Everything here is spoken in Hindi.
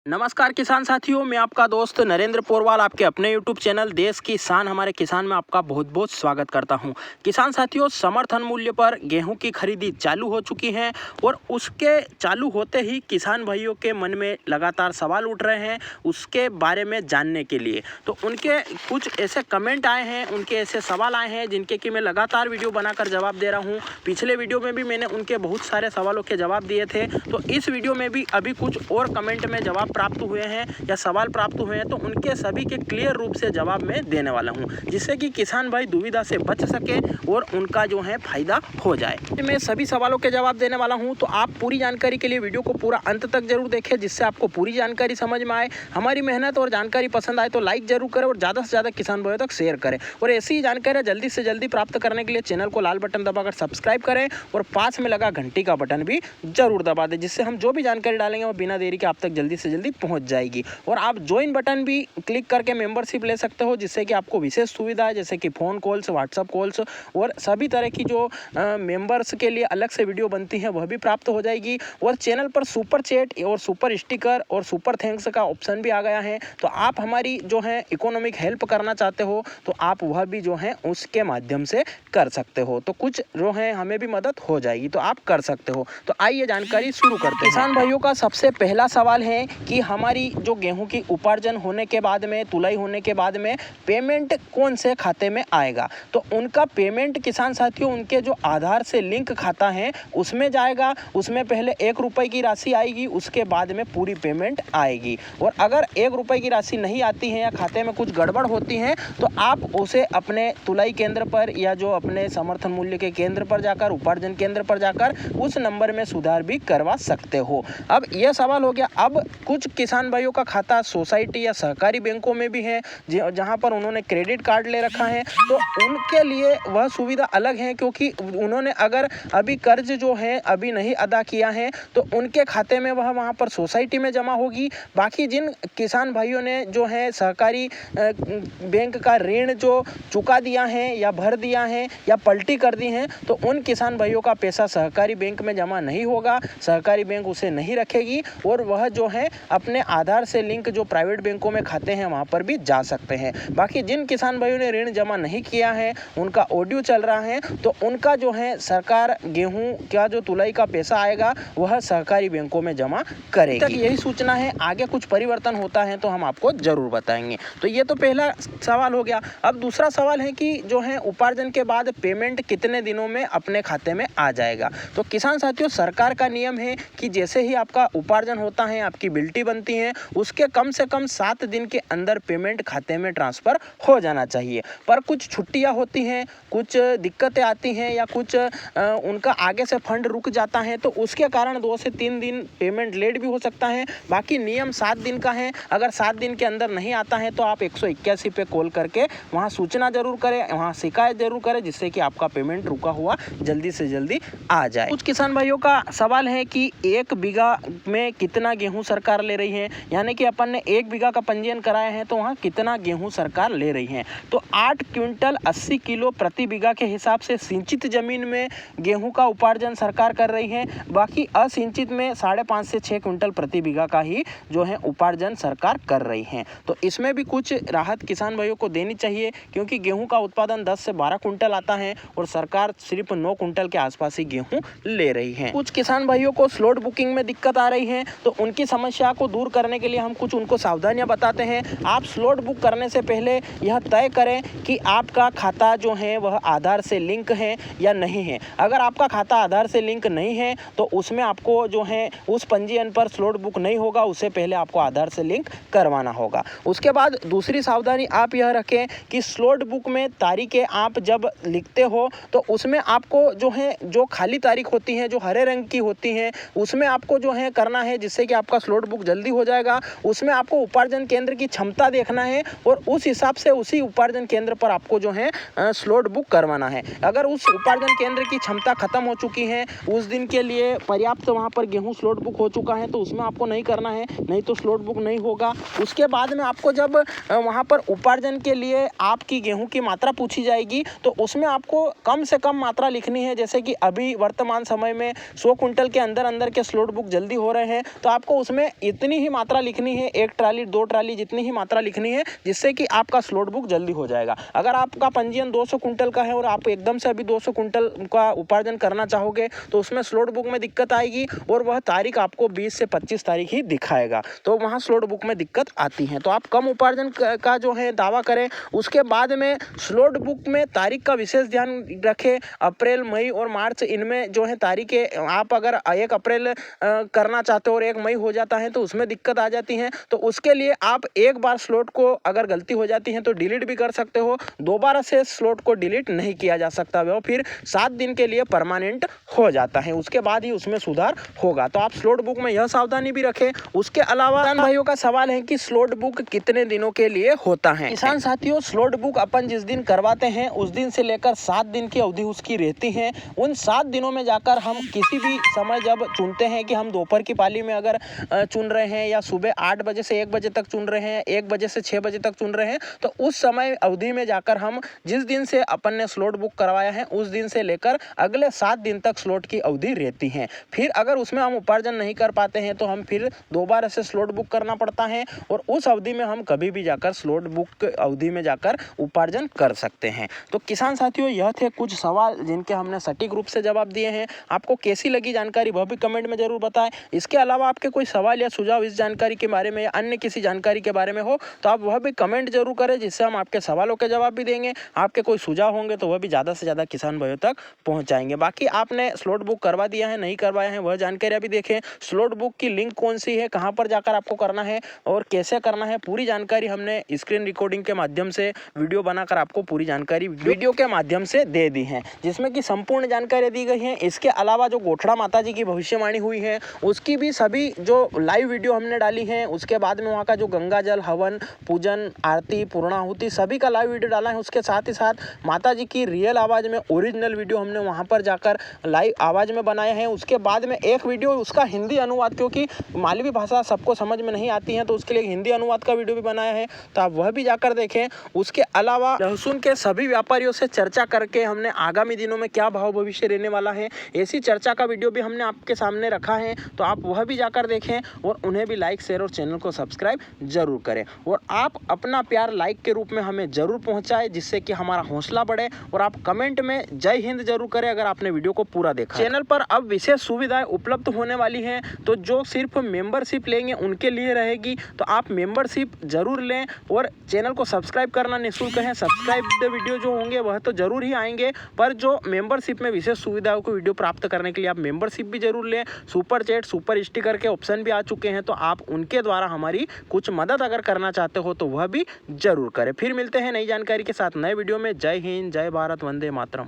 नमस्कार किसान साथियों, मैं आपका दोस्त नरेंद्र पोरवाल आपके अपने यूट्यूब चैनल देश की शान हमारे किसान में आपका बहुत बहुत स्वागत करता हूं। किसान साथियों, समर्थन मूल्य पर गेहूं की खरीदी चालू हो चुकी है और उसके चालू होते ही किसान भाइयों के मन में लगातार सवाल उठ रहे हैं उसके बारे में जानने के लिए। तो उनके कुछ ऐसे कमेंट आए हैं, उनके ऐसे सवाल आए हैं जिनके कि मैं लगातार वीडियो बनाकर जवाब दे रहा हूँ। पिछले वीडियो में भी मैंने उनके बहुत सारे सवालों के जवाब दिए थे, तो इस वीडियो में भी अभी कुछ और कमेंट में जवाब प्राप्त हुए हैं या सवाल प्राप्त हुए हैं, तो उनके सभी के क्लियर रूप से जवाब मैं देने वाला हूं, जिससे कि किसान भाई दुविधा से बच सके और उनका जो है फायदा हो जाए। मैं सभी सवालों के जवाब देने वाला हूं, तो आप पूरी जानकारी के लिए वीडियो को पूरा अंत तक जरूर देखें, जिससे आपको पूरी जानकारी समझ में आए। हमारी मेहनत और जानकारी पसंद आए तो लाइक जरूर करें और ज़्यादा से ज़्यादा किसान भाइयों तक शेयर करें। और ऐसी ही जानकारी जल्दी से जल्दी प्राप्त करने के लिए चैनल को लाल बटन दबाकर सब्सक्राइब करें और पास में लगा घंटी का बटन भी जरूर दबा दें, जिससे हम जो भी जानकारी डालेंगे वो बिना देरी के आप तक जल्दी से जल्दी पहुंच जाएगी। और आप ज्वाइन बटन भी क्लिक करके मेंबरशिप ले सकते हो, जिससे कि आपको विशेष सुविधा जैसे कि फ़ोन कॉल्स, व्हाट्सएप कॉल्स और सभी तरह की जो मेंबर्स के लिए अलग से वीडियो बनती है वह भी प्राप्त हो जाएगी। और चैनल पर सुपर चैट और सुपर स्टिकर और सुपर थैंक्स का ऑप्शन भी आ गया है, तो आप हमारी जो है इकोनॉमिक हेल्प करना चाहते हो तो आप वह भी जो है उसके माध्यम से कर सकते हो, तो कुछ जो है हमें भी मदद हो जाएगी, तो आप कर सकते हो। तो आइए जानकारी शुरू करते हैं। किसान भाइयों का सबसे पहला सवाल है कि हमारी जो गेहूं की उपार्जन होने के बाद में, तुलाई होने के बाद में पेमेंट कौन से खाते में आएगा। तो उनका पेमेंट किसान साथियों उनके जो आधार से लिंक खाता है उसमें जाएगा। उसमें पहले 1 रुपए की राशि आएगी, उसके बाद में पूरी पेमेंट आएगी। और अगर 1 रुपए की राशि नहीं आती है या खाते में कुछ गड़बड़ होती है तो आप उसे अपने तुलाई केंद्र पर या जो अपने समर्थन मूल्य के केंद्र पर जाकर, उपार्जन केंद्र पर जाकर उस नंबर में सुधार भी करवा सकते हो। अब यह सवाल हो गया। अब कुछ किसान भाइयों का खाता सोसाइटी या सहकारी बैंकों में भी है जहां पर उन्होंने क्रेडिट कार्ड ले रखा है, तो उनके लिए वह सुविधा अलग है, क्योंकि उन्होंने अगर अभी कर्ज जो है अभी नहीं अदा किया है तो उनके खाते में वह वहां पर सोसाइटी में जमा होगी। बाकी जिन किसान भाइयों ने जो है सहकारी बैंक का ऋण जो चुका दिया है या भर दिया है या पलटी कर दी है, तो उन किसान भाइयों का पैसा सहकारी बैंक में जमा नहीं होगा, सहकारी बैंक उसे नहीं रखेगी और वह जो है अपने आधार से लिंक जो प्राइवेट बैंकों में खाते हैं वहां पर भी जा सकते हैं। बाकी जिन किसान भाइयों ने ऋण जमा नहीं किया है, उनका ऑडियो चल रहा है, तो उनका जो है सरकार गेहूं का जो तुलाई का पैसा आएगा वह सहकारी बैंकों में जमा करेगी। तक यही सूचना है, आगे कुछ परिवर्तन होता है तो हम आपको जरूर बताएंगे। तो ये तो पहला सवाल हो गया। अब दूसरा सवाल है कि जो है उपार्जन के बाद पेमेंट कितने दिनों में अपने खाते में आ जाएगा। तो किसान साथियों, सरकार का नियम है कि जैसे ही आपका उपार्जन होता है, आपकी बिल्टी बनती है, उसके कम से कम 7 दिन के अंदर पेमेंट खाते में ट्रांसफर हो जाना चाहिए। पर कुछ छुट्टियां होती हैं, कुछ दिक्कतें आती हैं या कुछ उनका आगे से फंड रुक जाता है, तो उसके कारण 2 से 3 दिन पेमेंट लेट भी हो सकता है। बाकी नियम 7 दिन का है। अगर 7 दिन के अंदर नहीं आता है तो आप 181 पे कॉल करके वहाँ सूचना जरूर करें, वहाँ शिकायत जरूर करें, जिससे कि आपका पेमेंट रुका हुआ जल्दी से जल्दी आ जाए। कुछ किसान भाइयों का सवाल है कि 1 बीघा में कितना गेहूं सरकार ले रही है, यानी कि अपन ने 1 बीघा का पंजीयन कराया है तो वहाँ कितना गेहूं सरकार ले रही है। तो 8 क्विंटल 80 किलो प्रति बीघा के हिसाब से सिंचित जमीन में गेहूं का उपार्जन सरकार कर रही है। बाकी असिंचित में 5.5 से 6 क्विंटल प्रति बीघा का ही जो है उपार्जन सरकार कर रही है। तो इसमें भी कुछ राहत किसान भाइयों को देनी चाहिए, क्योंकि गेहूं का उत्पादन 10 से 12 क्विंटल आता है और सरकार सिर्फ 9 क्विंटल के आसपास ही गेहूं ले रही है। कुछ किसान भाइयों को स्लॉट बुकिंग में दिक्कत आ रही है, तो उनकी समस्या को दूर करने के लिए हम कुछ उनको सावधानियां बताते हैं। आप स्लॉट बुक करने से पहले यह तय करें कि आपका खाता जो है वह आधार से लिंक है या नहीं है। अगर आपका खाता आधार से लिंक नहीं है तो उसमें आपको जो है उस पंजीयन पर स्लॉट बुक नहीं होगा, उससे पहले आपको आधार से लिंक करवाना होगा। उसके बाद दूसरी सावधानी आप यह रखें कि स्लॉट बुक में तारीखें आप जब लिखते हो तो उसमें आपको जो है जो खाली तारीख होती है, जो हरे रंग की होती है, उसमें आपको जो है करना है, जिससे कि आपका स्लॉट बुक जल्दी हो जाएगा। उसमें आपको उपार्जन केंद्र की क्षमता देखना है और उस हिसाब से उसी उपार्जन केंद्र पर आपको जो है स्लॉट बुक करवाना है। अगर उस उपार्जन केंद्र की क्षमता खत्म हो चुकी है, उस दिन के लिए पर्याप्त वहां पर गेहूं स्लॉट बुक हो चुका है, तो उसमें आपको नहीं करना है, नहीं तो स्लॉट बुक नहीं होगा। उसके बाद में आपको जब वहां पर उपार्जन के लिए आपकी गेहूं की मात्रा पूछी जाएगी तो उसमें आपको कम से कम मात्रा लिखनी है। जैसे कि अभी वर्तमान समय में 100 क्विंटल के अंदर अंदर के स्लॉट बुक जल्दी हो रहे हैं, तो आपको उसमें उतनी ही मात्रा लिखनी है, 1 ट्राली 2 ट्राली जितनी ही मात्रा लिखनी है, जिससे कि आपका स्लॉट बुक जल्दी हो जाएगा। अगर आपका पंजीयन 200 कुंटल का है और आप एकदम से अभी 200 कुंटल का उपार्जन करना चाहोगे तो उसमें स्लॉट बुक में दिक्कत आएगी और वह तारीख आपको 20 से 25 तारीख ही दिखाएगा, तो वहाँ स्लॉट बुक में दिक्कत आती है। तो आप कम उपार्जन का जो है दावा करें। उसके बाद में स्लॉट बुक में तारीख का विशेष ध्यान रखें। अप्रैल, मई और मार्च, इनमें जो है तारीखें आप अगर 1 अप्रैल करना चाहते हो और 1 मई हो जाता है तो उसमें दिक्कत आ जाती है। तो उसके लिए आप एक बार स्लॉट को अगर गलती हो जाती है तो डिलीट भी कर सकते हो, दोबारा से स्लॉट को डिलीट नहीं किया जा सकता, वो फिर 7 दिन के लिए परमानेंट हो जाता है, उसके बाद ही उसमें सुधार होगा। तो आप स्लॉट बुक में यह सावधानी भी रखें। उसके अलावा किसान भाइयों का सवाल है कि स्लॉट बुक कितने दिनों के लिए होता है। किसान साथियों, स्लॉट बुक अपन जिस दिन करवाते हैं उस दिन से लेकर 7 दिन की अवधि उसकी रहती है। उन 7 दिनों में जाकर हम किसी भी समय जब चुनते हैं कि हम दोपहर की पाली में अगर चुन रहे हैं या सुबह 8 बजे से 1 बजे तक चुन रहे हैं, 1 बजे से 6 बजे तक चुन रहे हैं, तो उस समय अवधि में जाकर हम जिस दिन से अपन ने स्लॉट बुक करवाया है उस दिन से लेकर अगले 7 दिन तक स्लॉट की अवधि रहती है। फिर अगर उसमें हम उपार्जन नहीं कर पाते हैं तो हम फिर दोबारा से स्लॉट बुक करना पड़ता है और उस अवधि में हम कभी भी जाकर स्लॉट बुक अवधि में जाकर उपार्जन कर सकते हैं। तो किसान साथियों, यह थे कुछ सवाल जिनके हमने सटीक रूप से जवाब दिए हैं। आपको कैसी लगी जानकारी वह भी कमेंट में जरूर बताएं। इसके अलावा आपके कोई सवाल या सुझाव इस जानकारी के बारे में या अन्य किसी जानकारी के बारे में हो तो आप वह भी कमेंट जरूर करें, जिससे हम आपके सवालों के जवाब भी देंगे। आपके कोई सुझाव होंगे तो वह भी ज़्यादा से ज़्यादा किसान भाइयों तक पहुंचाएंगे। बाकी आपने स्लॉट बुक करवा दिया है नहीं करवाया है वह जानकारी अभी देखें। स्लॉट बुक की लिंक कौन सी है, कहां पर जाकर आपको करना है और कैसे करना है, पूरी जानकारी हमने स्क्रीन रिकॉर्डिंग के माध्यम से वीडियो बनाकर आपको पूरी जानकारी वीडियो के माध्यम से दे दी है, जिसमें कि संपूर्ण जानकारी दी गई है। इसके अलावा जो गोठड़ा माता जी की भविष्यवाणी हुई है उसकी भी सभी जो लाइव वीडियो हमने डाली है, उसके बाद में वहाँ का जो गंगा जल, हवन, पूजन, आरती, पूर्णाहुति सभी का लाइव वीडियो डाला है। उसके साथ ही साथ माता जी की रियल आवाज़ में ओरिजिनल वीडियो हमने वहाँ पर जाकर लाइव आवाज़ में बनाया है। उसके बाद में एक वीडियो उसका हिंदी अनुवाद, क्योंकि मालवी भाषा सबको समझ में नहीं आती है तो उसके लिए हिंदी अनुवाद का वीडियो भी बनाया है, तो आप वह भी जाकर देखें। उसके अलावा लहसुन के सभी व्यापारियों से चर्चा करके हमने आगामी दिनों में क्या भाव भविष्य रहने वाला है, ऐसी चर्चा का वीडियो भी हमने आपके सामने रखा है, तो आप वह भी जाकर देखें और उन्हें भी लाइक, शेयर और चैनल को सब्सक्राइब जरूर करें। और आप अपना प्यार लाइक के रूप में हमें जरूर पहुंचाएं, जिससे कि हमारा हौसला बढ़े। और आप कमेंट में जय हिंद जरूर करें अगर आपने वीडियो को पूरा देखा। चैनल पर अब विशेष सुविधाएं उपलब्ध होने वाली हैं, तो जो सिर्फ मेंबरशिप लेंगे उनके लिए रहेगी, तो आप मेंबरशिप जरूर लें। और चैनल को सब्सक्राइब करना निःशुल्क है। सब्सक्राइब वीडियो जो होंगे वह तो जरूर ही आएंगे, पर जो मेंबरशिप में विशेष सुविधाओं को वीडियो प्राप्त करने के लिए आप मेंबरशिप भी जरूर लें। सुपर चैट, सुपर स्टिकर के ऑप्शन भी आ चुके हैं, तो आप उनके द्वारा हमारी कुछ मदद अगर करना चाहते हो तो वह भी जरूर करें। फिर मिलते हैं नई जानकारी के साथ नए वीडियो में। जय हिंद, जय भारत, वंदे मातरम।